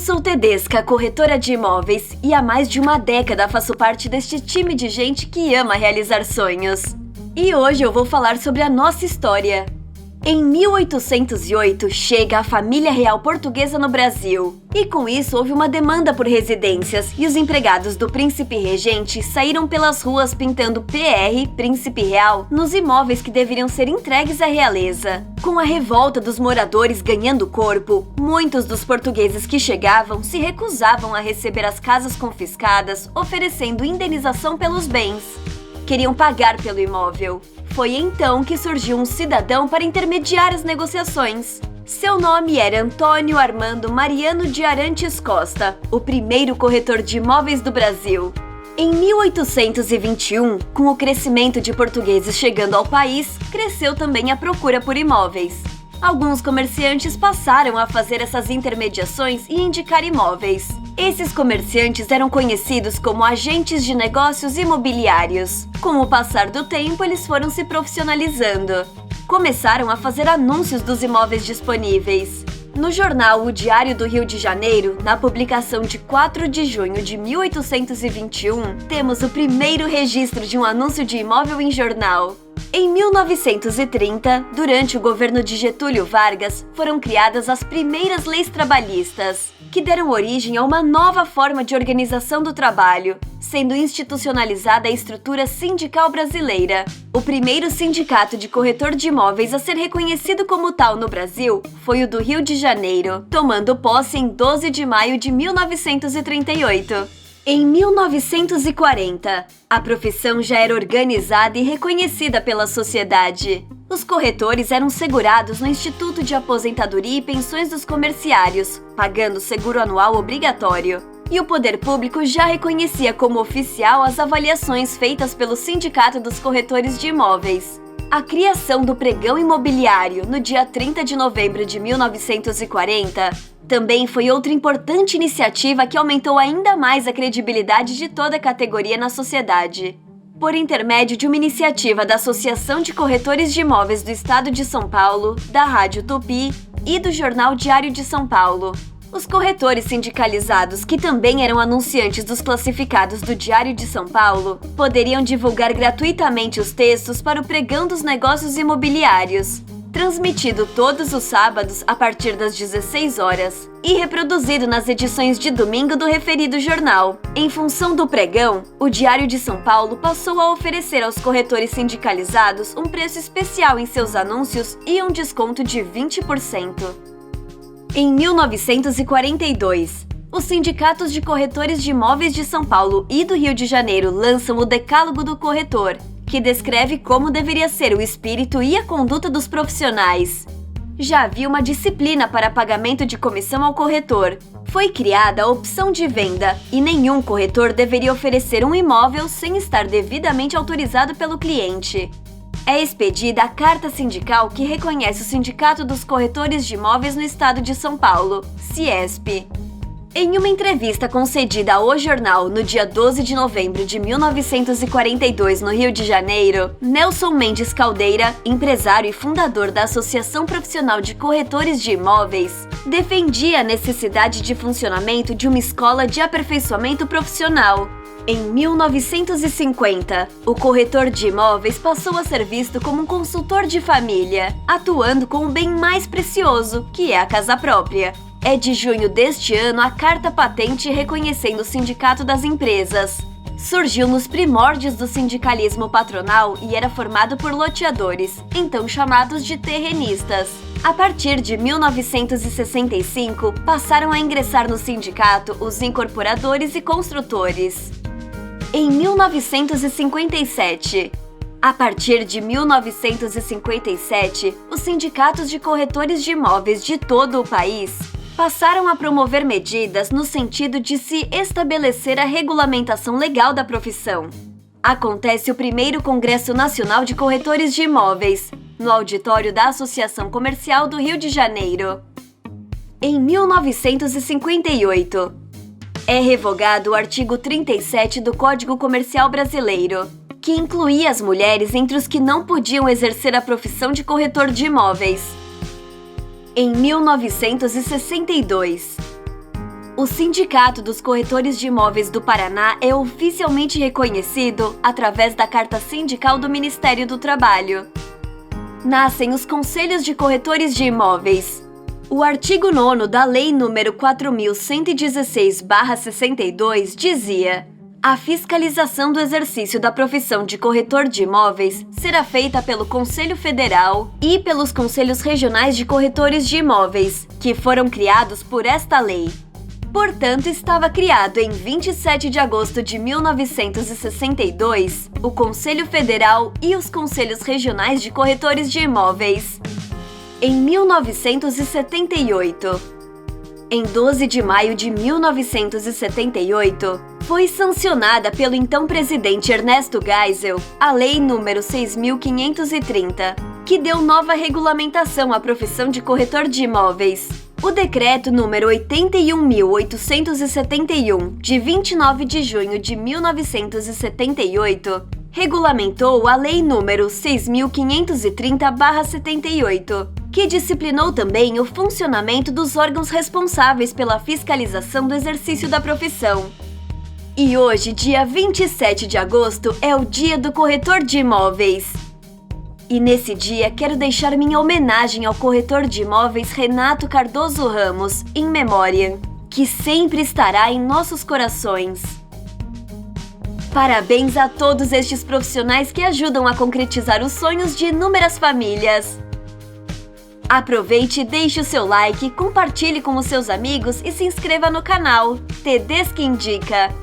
sou Tedesca, corretora de imóveis, e há mais de uma década faço parte deste time de gente que ama realizar sonhos. E hoje eu vou falar sobre a nossa história. Em 1808, chega a família real portuguesa no Brasil. E com isso houve uma demanda por residências e os empregados do príncipe regente saíram pelas ruas pintando PR, Príncipe Real, nos imóveis que deveriam ser entregues à realeza. Com a revolta dos moradores ganhando corpo, muitos dos portugueses que chegavam se recusavam a receber as casas confiscadas, oferecendo indenização pelos bens. Queriam pagar pelo imóvel. Foi então que surgiu um cidadão para intermediar as negociações. Seu nome era Antônio Armando Mariano de Arantes Costa, o primeiro corretor de imóveis do Brasil. Em 1821, com o crescimento de portugueses chegando ao país, cresceu também a procura por imóveis. Alguns comerciantes passaram a fazer essas intermediações e indicar imóveis. Esses comerciantes eram conhecidos como agentes de negócios imobiliários. Com o passar do tempo, eles foram se profissionalizando. Começaram a fazer anúncios dos imóveis disponíveis. No jornal O Diário do Rio de Janeiro, na publicação de 4 de junho de 1821, temos o primeiro registro de um anúncio de imóvel em jornal. Em 1930, durante o governo de Getúlio Vargas, foram criadas as primeiras leis trabalhistas, que deram origem a uma nova forma de organização do trabalho, sendo institucionalizada a estrutura sindical brasileira. O primeiro sindicato de corretor de imóveis a ser reconhecido como tal no Brasil foi o do Rio de Janeiro, tomando posse em 12 de maio de 1938. Em 1940, a profissão já era organizada e reconhecida pela sociedade. Os corretores eram segurados no Instituto de Aposentadoria e Pensões dos Comerciários, pagando seguro anual obrigatório. E o poder público já reconhecia como oficial as avaliações feitas pelo Sindicato dos Corretores de Imóveis. A criação do pregão imobiliário no dia 30 de novembro de 1940 também foi outra importante iniciativa que aumentou ainda mais a credibilidade de toda a categoria na sociedade. Por intermédio de uma iniciativa da Associação de Corretores de Imóveis do Estado de São Paulo, da Rádio Tupi e do Jornal Diário de São Paulo, os corretores sindicalizados, que também eram anunciantes dos classificados do Diário de São Paulo, poderiam divulgar gratuitamente os textos para o pregão dos negócios imobiliários, transmitido todos os sábados a partir das 16 horas e reproduzido nas edições de domingo do referido jornal. Em função do pregão, o Diário de São Paulo passou a oferecer aos corretores sindicalizados um preço especial em seus anúncios e um desconto de 20%. Em 1942, os sindicatos de corretores de imóveis de São Paulo e do Rio de Janeiro lançam o Decálogo do Corretor, que descreve como deveria ser o espírito e a conduta dos profissionais. Já havia uma disciplina para pagamento de comissão ao corretor. Foi criada a opção de venda e nenhum corretor deveria oferecer um imóvel sem estar devidamente autorizado pelo cliente. É expedida a carta sindical que reconhece o Sindicato dos Corretores de Imóveis no Estado de São Paulo, CIESP. Em uma entrevista concedida ao O Jornal no dia 12 de novembro de 1942 no Rio de Janeiro, Nelson Mendes Caldeira, empresário e fundador da Associação Profissional de Corretores de Imóveis, defendia a necessidade de funcionamento de uma escola de aperfeiçoamento profissional. Em 1950, o corretor de imóveis passou a ser visto como um consultor de família, atuando com o bem mais precioso, que é a casa própria. É de junho deste ano a carta patente reconhecendo o Sindicato das Empresas. Surgiu nos primórdios do sindicalismo patronal e era formado por loteadores, então chamados de terrenistas. A partir de 1965, passaram a ingressar no sindicato os incorporadores e construtores. Em 1957. A partir de 1957, os sindicatos de corretores de imóveis de todo o país passaram a promover medidas no sentido de se estabelecer a regulamentação legal da profissão. Acontece o primeiro Congresso Nacional de Corretores de Imóveis, no auditório da Associação Comercial do Rio de Janeiro. Em 1958, é revogado o artigo 37 do Código Comercial Brasileiro, que incluía as mulheres entre os que não podiam exercer a profissão de corretor de imóveis. Em 1962, O Sindicato dos Corretores de Imóveis do Paraná é oficialmente reconhecido através da Carta Sindical do Ministério do Trabalho. Nascem os Conselhos de Corretores de Imóveis. O artigo 9º da Lei nº 4.116/62 dizia: a fiscalização do exercício da profissão de corretor de imóveis será feita pelo Conselho Federal e pelos Conselhos Regionais de Corretores de Imóveis, que foram criados por esta lei. Portanto, estava criado em 27 de agosto de 1962 o Conselho Federal e os Conselhos Regionais de Corretores de Imóveis. Em 1978, em 12 de maio de 1978, foi sancionada pelo então presidente Ernesto Geisel a Lei nº 6.530, que deu nova regulamentação à profissão de corretor de imóveis. O Decreto nº 81.871, de 29 de junho de 1978, regulamentou a Lei nº 6.530/78, que disciplinou também o funcionamento dos órgãos responsáveis pela fiscalização do exercício da profissão. E hoje, dia 27 de agosto, é o Dia do Corretor de Imóveis. E nesse dia quero deixar minha homenagem ao corretor de imóveis Renato Cardoso Ramos, in memoriam, que sempre estará em nossos corações. Parabéns a todos estes profissionais que ajudam a concretizar os sonhos de inúmeras famílias. Aproveite e deixe o seu like, compartilhe com os seus amigos e se inscreva no canal TDs que Indica.